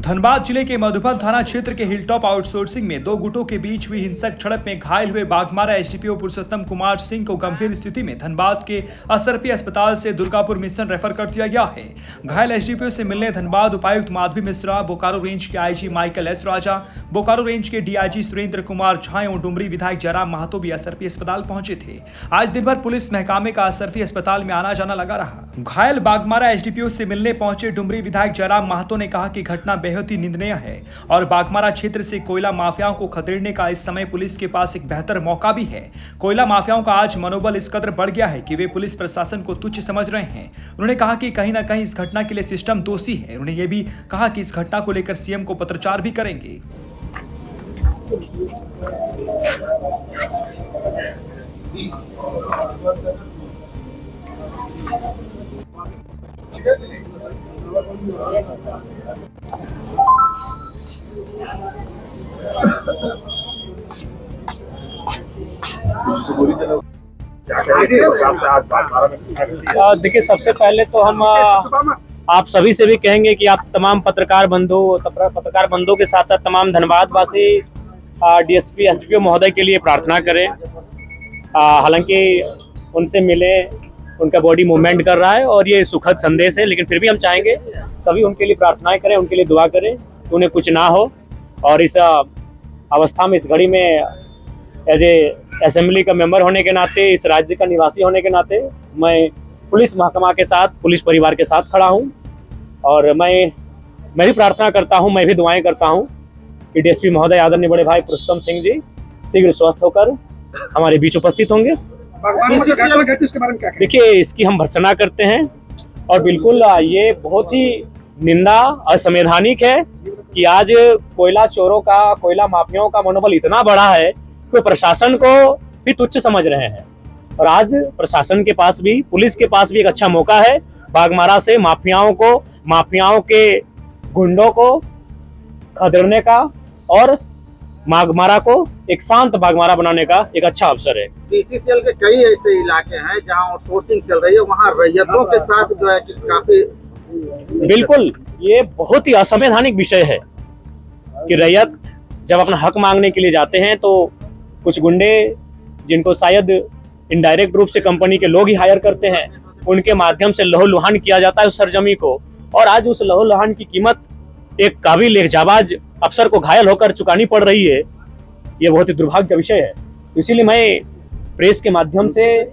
धनबाद जिले के मधुबन थाना क्षेत्र के हिलटॉप आउटसोर्सिंग में दो गुटों के बीच हुई हिंसक झड़प में घायल हुए बाघमारा एसडीपीओ पुरुषोत्तम कुमार सिंह को गंभीर स्थिति में धनबाद के असरपी अस्पताल से दुर्गापुर मिशन रेफर कर दिया गया है। घायल एसडीपीओ से मिलने धनबाद उपायुक्त माधवी मिश्रा, बोकारो रेंज के आईजी माइकल एस राजा, बोकारो रेंज के डीआईजी सुरेंद्र कुमार झा एवं डुमरी विधायक जयराम महतो भी असरपी अस्पताल पहुंचे थे। आज दिन भर पुलिस महकामे का असरपी अस्पताल में आना जाना लगा रहा। घायल बाघमारा एसडीपीओ से मिलने पहुंचे डुमरी विधायक जयराम महतो ने कहा कि घटना बेहद ही निंदनीय है और बाघमारा क्षेत्र से कोयला माफियाओं को खदेड़ने का इस समय पुलिस के पास एक बेहतर मौका भी है। कोयला माफियाओं का आज मनोबल इस कदर बढ़ गया है कि वे पुलिस प्रशासन को तुच्छ समझ रहे हैं। उन्होंने कहा कि कहीं ना कहीं इस घटना के लिए सिस्टम दोषी है। उन्होंने ये भी कहा कि इस घटना को लेकर सीएम को पत्रचार भी करेंगे। देखिए, सबसे पहले तो हम आप सभी से भी कहेंगे कि आप तमाम पत्रकार बंधुओं के साथ साथ तमाम धनबाद वासी डीएसपी एसडीपीओ महोदय के लिए प्रार्थना करें। हालांकि उनसे मिले, उनका बॉडी मूवमेंट कर रहा है और ये सुखद संदेश है, लेकिन फिर भी हम चाहेंगे सभी उनके लिए प्रार्थनाएं करें, उनके लिए दुआ करें कि उन्हें कुछ ना हो। और इस अवस्था में, इस घड़ी में एज ए असेंबली का मेंबर होने के नाते, इस राज्य का निवासी होने के नाते मैं पुलिस महकमा के साथ, पुलिस परिवार के साथ खड़ा हूं और मैं भी प्रार्थना करता हूं, मैं भी दुआएं करता हूं कि डीएसपी महोदय आदरणीय बड़े भाई पुरुषोत्तम सिंह जी शीघ्र स्वस्थ होकर हमारे बीच उपस्थित होंगे। देखिए, इसकी हम भर्त्सना करते हैं और बिल्कुल ये बहुत ही निंदा असंवैधानिक है कि आज कोयला चोरों का, कोयला माफियाओं का मनोबल इतना बड़ा है कि प्रशासन को भी तुच्छ समझ रहे हैं। और आज प्रशासन के पास भी, पुलिस के पास भी एक अच्छा मौका है बाघमारा से माफियाओं के गुंडों को खदेड़ने का और बाघमारा को एक शांत बाघमारा बनाने का एक अच्छा अवसर है। बीसीसीएल के कई ऐसे इलाके हैं जहां आउटसोर्सिंग चल रही है, वहां रैयतों के साथ जो है कि काफी बिल्कुल ये बहुत ही असंवैधानिक विषय है कि रैयत जब अपना हक मांगने के लिए जाते हैं तो कुछ गुंडे, जिनको शायद इनडायरेक्ट रूप से कंपनी के लोग ही हायर करते हैं, उनके माध्यम से लहूलुहान किया जाता है उस सरजमी को। और आज उस लहूलुहान की कीमत एक काबिल, एक जाबाज अफसर को घायल होकर चुकानी पड़ रही है। ये बहुत ही दुर्भाग्य का विषय है। इसीलिए मैं प्रेस के माध्यम से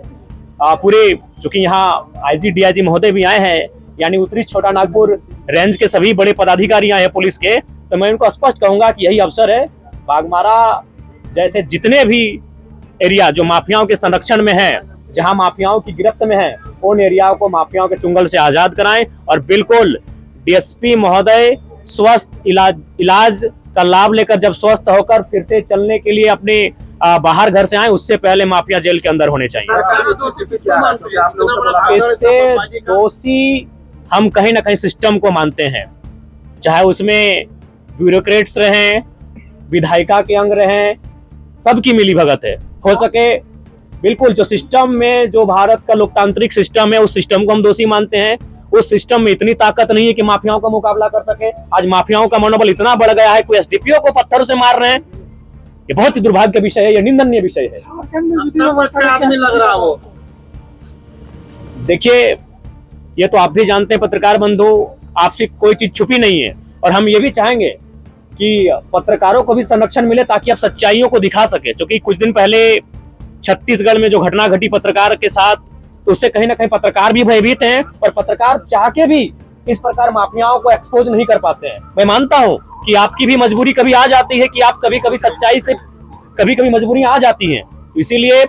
पूरे, चूंकि यहाँ आईजी डीआईजी महोदय भी आए हैं, यानी उत्तरी छोटा नागपुर रेंज के सभी बड़े पदाधिकारी आए हैं पुलिस के, तो मैं उनको स्पष्ट कहूंगा कि यही अवसर है, बाघमारा जैसे जितने भी एरिया जो माफियाओं के संरक्षण में है, जहां माफियाओं की गिरफ्त में है, उन एरियाओं को माफियाओं के चुंगल से आजाद कराएं और बिल्कुल डीएसपी महोदय स्वस्थ इलाज का लाभ लेकर जब स्वस्थ होकर फिर से चलने के लिए अपने बाहर घर से आए, उससे पहले माफिया जेल के अंदर होने चाहिए। इससे दोषी हम कहीं ना कहीं सिस्टम को मानते हैं, चाहे उसमें ब्यूरोक्रेट्स रहें, विधायिका के अंग रहें, सबकी मिली भगत है। हो सके बिल्कुल जो सिस्टम में, जो भारत का लोकतांत्रिक सिस्टम है, उस सिस्टम को हम दोषी मानते हैं। उस सिस्टम में इतनी ताकत नहीं है कि माफियाओं का मुकाबला कर सके। आज माफियाओं का मनोबल इतना बढ़ गया है, कोई एसडीपीओ को पत्थर से मार रहे हैं। ये बहुत ही दुर्भाग्य का विषय है, ये निंदनीय विषय है। लग रहा हो। देखिए, ये तो आप भी जानते हैं पत्रकार बंधु, आपसे कोई चीज छुपी नहीं है और हम ये भी चाहेंगे कि पत्रकारों को भी संरक्षण मिले ताकि आप सच्चाइयों को दिखा सके। क्योंकि कुछ दिन पहले छत्तीसगढ़ में जो घटना घटी पत्रकार के साथ, तो उससे कहीं ना कहीं पत्रकार भी भयभीत हैं और पत्रकार चाह के भी इस प्रकार माफियाओं को एक्सपोज नहीं कर पाते हैं। मैं मानता हूं कि आपकी भी मजबूरी कभी आ जाती है कि आप कभी सच्चाई से कभी मजबूरियां आ जाती हैं। इसीलिए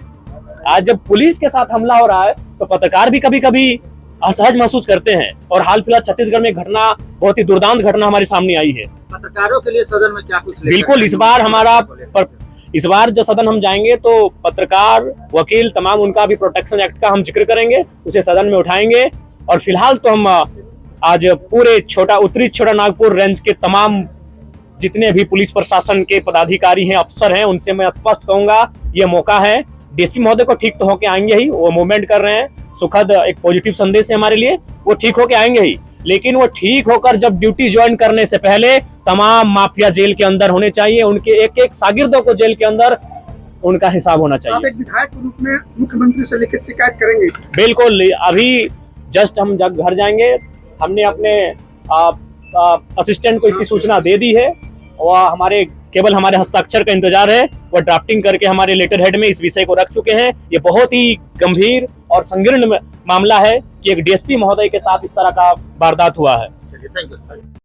आज जब पुलिस के साथ हमला हो रहा है तो पत्रकार भी कभी असहज महसूस करते हैं। और हाल फिलहाल छत्तीसगढ़ में घटना, बहुत ही दुर्दांत घटना हमारे सामने आई है। पत्रकारों के लिए सदन में क्या कुछ बिल्कुल इस बार जो सदन हम जाएंगे तो पत्रकार, वकील, तमाम उनका भी प्रोटेक्शन एक्ट का हम जिक्र करेंगे, उसे सदन में उठाएंगे। और फिलहाल तो हम आज पूरे उत्तरी छोटा नागपुर रेंज के तमाम जितने भी पुलिस प्रशासन के पदाधिकारी हैं, अफसर हैं, उनसे मैं स्पष्ट कहूंगा ये मौका है। डीएसपी महोदय को ठीक तो होके आएंगे ही, वो मूवमेंट कर रहे हैं, सुखद एक पॉजिटिव संदेश है हमारे लिए, वो ठीक होके आएंगे ही। लेकिन वो ठीक होकर जब ड्यूटी ज्वाइन करने से पहले तमाम माफिया जेल के अंदर होने चाहिए, उनके एक एक शागिर्दों को जेल के अंदर उनका हिसाब होना आप चाहिए। एक विधायक के रूप में मुख्यमंत्री से लिखित शिकायत करेंगे? बिल्कुल, अभी जस्ट हम जब घर जाएंगे, हमने अपने असिस्टेंट को इसकी सूचना दे दी है और केवल हमारे हस्ताक्षर का इंतजार है। वो ड्राफ्टिंग करके हमारे लेटर हेड में इस विषय को रख चुके हैं। ये बहुत ही गंभीर और संकीर्ण मामला है कि एक डीएसपी महोदय के साथ इस तरह का वारदात हुआ है। चलिए, थैंक यू।